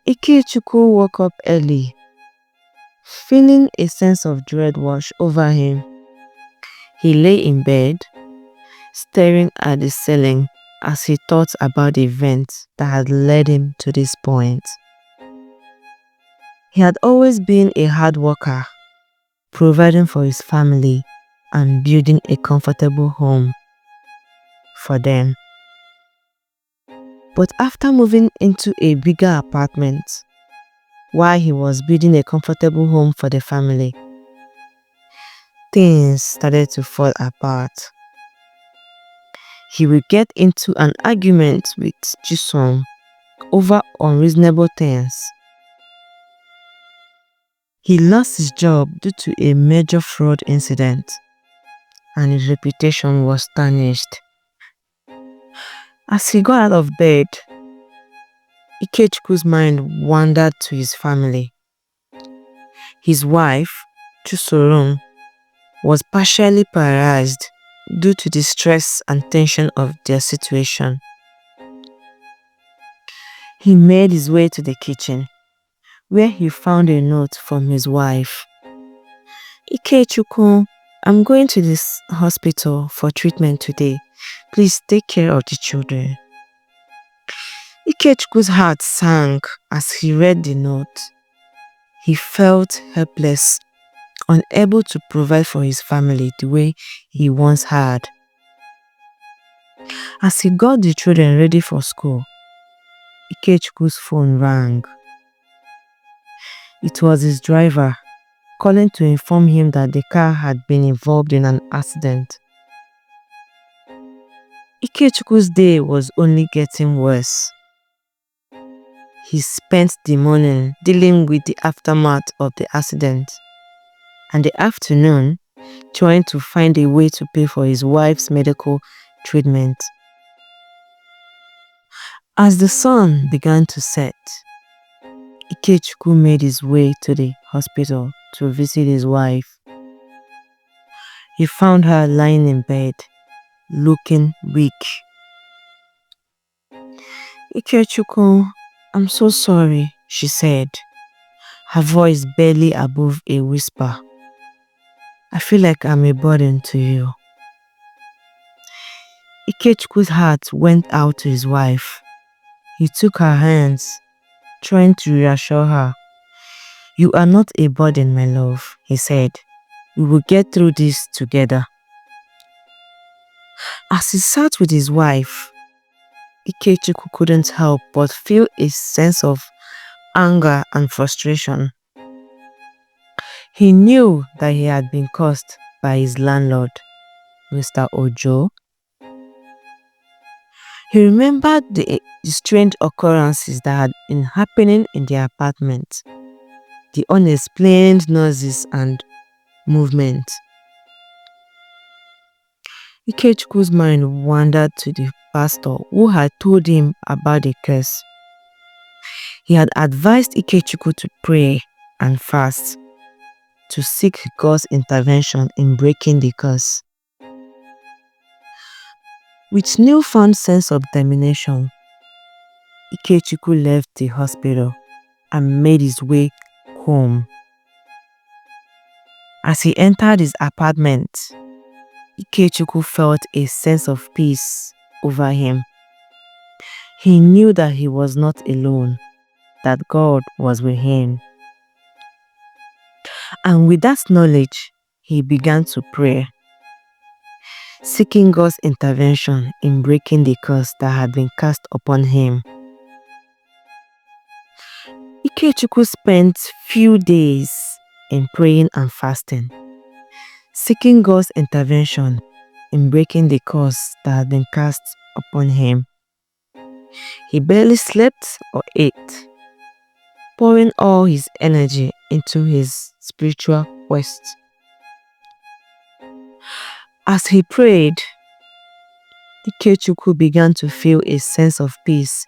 Ikechukwu woke up early, feeling a sense of dread wash over him. He lay in bed, staring at the ceiling as he thought about the events that had led him to this point. He had always been a hard worker, providing for his family and building a comfortable home for them. But after moving into a bigger apartment, while he was building a comfortable home for the family, things started to fall apart. He would get into an argument with Chisom over unreasonable things. He lost his job due to a major fraud incident, and his reputation was tarnished. As he got out of bed, Ikechukwu's mind wandered to his family. His wife, Chusolong, was partially paralyzed due to the stress and tension of their situation. He made his way to the kitchen, where he found a note from his wife. "Ikechukwu, I'm going to this hospital for treatment today. Please take care of the children." Ikechukwu's heart sank as he read the note. He felt helpless, unable to provide for his family the way he once had. As he got the children ready for school, Ikechukwu's phone rang. It was his driver, calling to inform him that the car had been involved in an accident. Ikechukwu's day was only getting worse. He spent the morning dealing with the aftermath of the accident, and the afternoon trying to find a way to pay for his wife's medical treatment. As the sun began to set, Ikechukwu made his way to the hospital to visit his wife. He found her lying in bed, looking weak. "Ikechukwu, I'm so sorry," she said, her voice barely above a whisper. "I feel like I'm a burden to you." Ikechukwu's heart went out to his wife. He took her hands, trying to reassure her. "You are not a burden, my love," he said. "We will get through this together." As he sat with his wife, Ikechukwu couldn't help but feel a sense of anger and frustration. He knew that he had been cursed by his landlord, Mr. Ojo. He remembered the strange occurrences that had been happening in the apartment, the unexplained noises and movement. Ikechukwu's mind wandered to the pastor who had told him about the curse. He had advised Ikechukwu to pray and fast, to seek God's intervention in breaking the curse. With newfound sense of determination, Ikechukwu left the hospital and made his way home. As he entered his apartment, Ikechukwu felt a sense of peace over him. He knew that he was not alone, that God was with him. And with that knowledge, he began to pray, seeking God's intervention in breaking the curse that had been cast upon him. Ikechukwu spent few days in praying and fasting, seeking God's intervention in breaking the curse that had been cast upon him. He barely slept or ate, pouring all his energy into his spiritual quest. As he prayed, Ikechukwu began to feel a sense of peace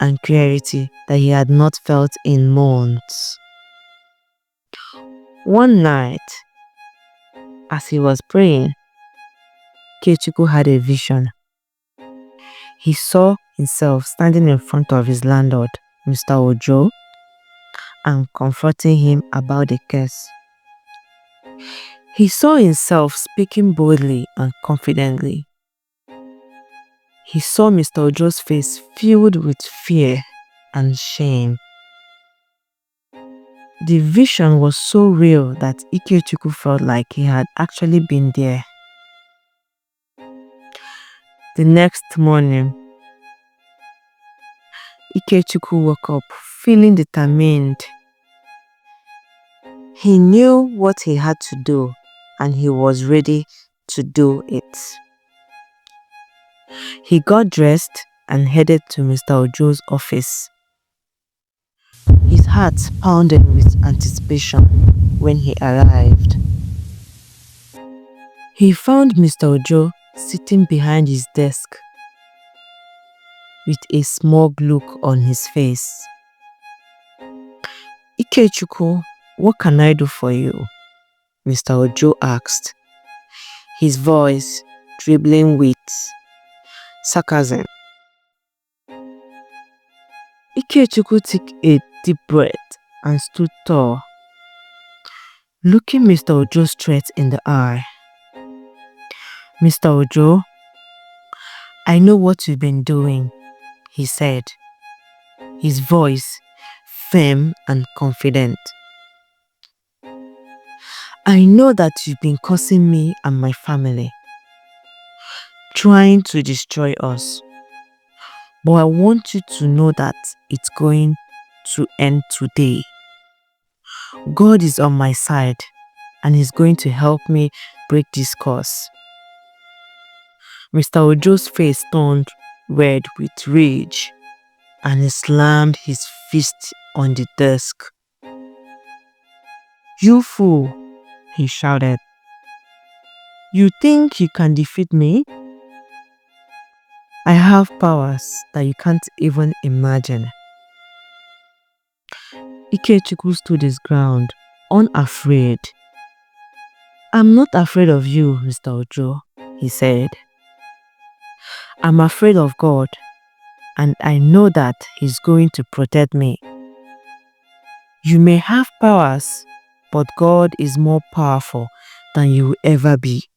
and clarity that he had not felt in months. One night, as he was praying, Ikechukwu had a vision. He saw himself standing in front of his landlord, Mr. Ojo, and confronting him about the curse. He saw himself speaking boldly and confidently. He saw Mr. Ojo's face filled with fear and shame. The vision was so real that Ikechukwu felt like he had actually been there. The next morning, Ikechukwu woke up feeling determined. He knew what he had to do and he was ready to do it. He got dressed and headed to Mr. Ojo's office. His heart pounded with anticipation when he arrived. He found Mr. Ojo sitting behind his desk with a smug look on his face. "Ikechukwu, what can I do for you?" Mr. Ojo asked, his voice dribbling with sarcasm. Ikechukwu took a deep breath and stood tall, looking Mr. Ojo straight in the eye. "Mr. Ojo, I know what you've been doing," he said, his voice firm and confident. "I know that you've been cursing me and my family, trying to destroy us. But I want you to know that it's going to end today. God is on my side and is going to help me break this curse." Mr. Ojo's face turned red with rage and he slammed his fist on the desk. "You fool," he shouted. "You think you can defeat me? I have powers that you can't even imagine." Ikechukwu stood his ground, unafraid. "I'm not afraid of you, Mr. Ojo," he said. "I'm afraid of God, and I know that He's going to protect me. You may have powers, but God is more powerful than you will ever be."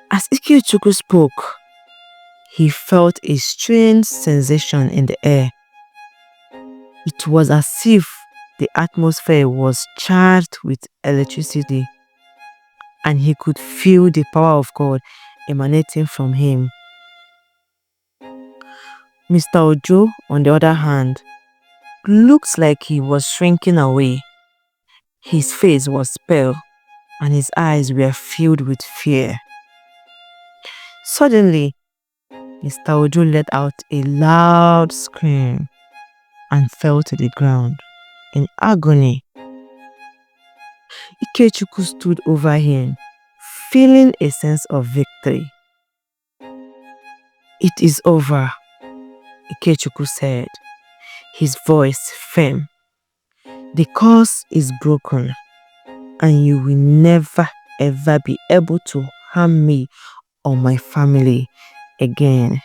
As Ikechukwu spoke, he felt a strange sensation in the air. It was as if the atmosphere was charged with electricity, and he could feel the power of God emanating from him. Mr. Ojo, on the other hand, looked like he was shrinking away. His face was pale, and his eyes were filled with fear. Suddenly, Mr. Ojo let out a loud scream and fell to the ground in agony. Ikechukwu stood over him, feeling a sense of victory. "It is over," Ikechukwu said, his voice firm. "The curse is broken, and you will never ever be able to harm me or my family again."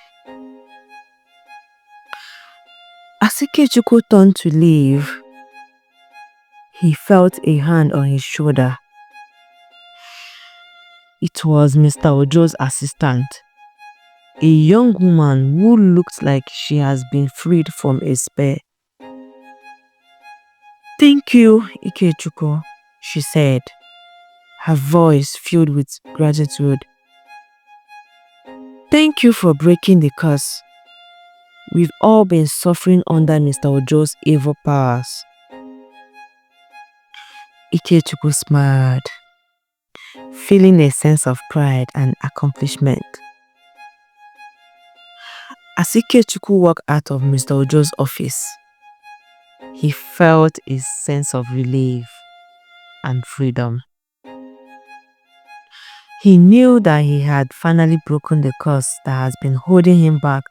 As Ikechukwu turned to leave, he felt a hand on his shoulder. It was Mr. Ojo's assistant, a young woman who looked like she has been freed from a spell. "Thank you, Ikechukwu," she said, her voice filled with gratitude. "Thank you for breaking the curse. We've all been suffering under Mr. Ojo's evil powers." Ikechukwu smiled, feeling a sense of pride and accomplishment. As Ikechukwu walked out of Mr. Ojo's office, he felt a sense of relief and freedom. He knew that he had finally broken the curse that has been holding him back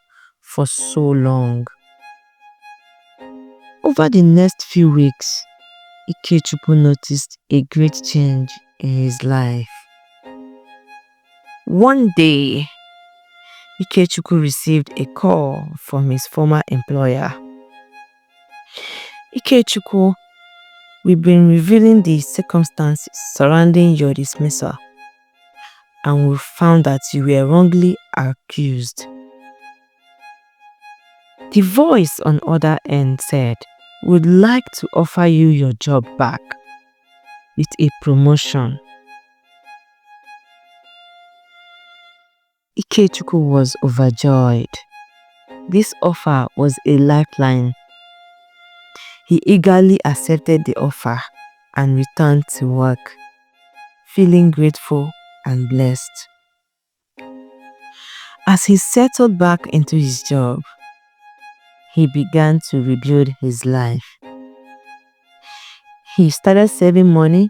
for so long. Over the next few weeks, Ikechukwu noticed a great change in his life. One day, Ikechukwu received a call from his former employer. Ikechukwu, we've been revealing the circumstances surrounding your dismissal, and we found that you were wrongly accused. The voice on the other end said, "We'd like to offer you your job back with a promotion." Ikechukwu was overjoyed. This offer was a lifeline. He eagerly accepted the offer and returned to work, feeling grateful and blessed. As he settled back into his job, he began to rebuild his life. He started saving money.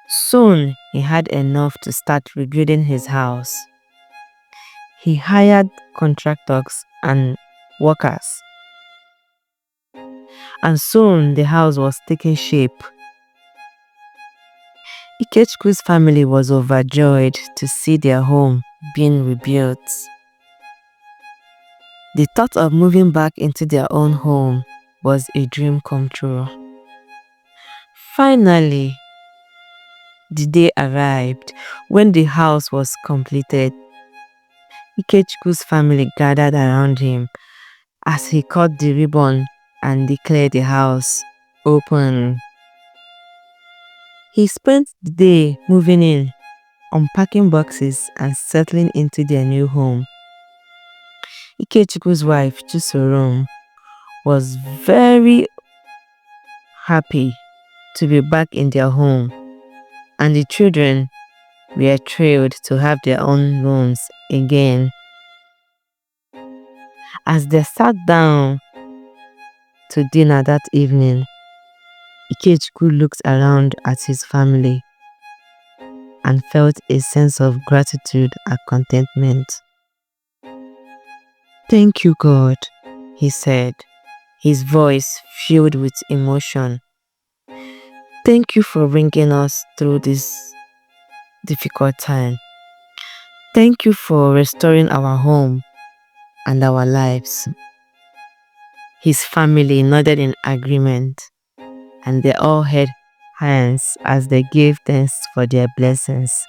Soon, he had enough to start rebuilding his house. He hired contractors and workers, and soon the house was taking shape. Ikechukwu's family was overjoyed to see their home being rebuilt. The thought of moving back into their own home was a dream come true. Finally, the day arrived when the house was completed. Ikechukwu's family gathered around him as he cut the ribbon and declared the house open. He spent the day moving in, unpacking boxes and settling into their new home. Ikechukwu's wife, Chisorom, was very happy to be back in their home, and the children were thrilled to have their own rooms again. As they sat down to dinner that evening, Ikechukwu looked around at his family and felt a sense of gratitude and contentment. "Thank you, God," he said, his voice filled with emotion. "Thank you for bringing us through this difficult time. Thank you for restoring our home and our lives." His family nodded in agreement, and they all held hands as they gave thanks for their blessings.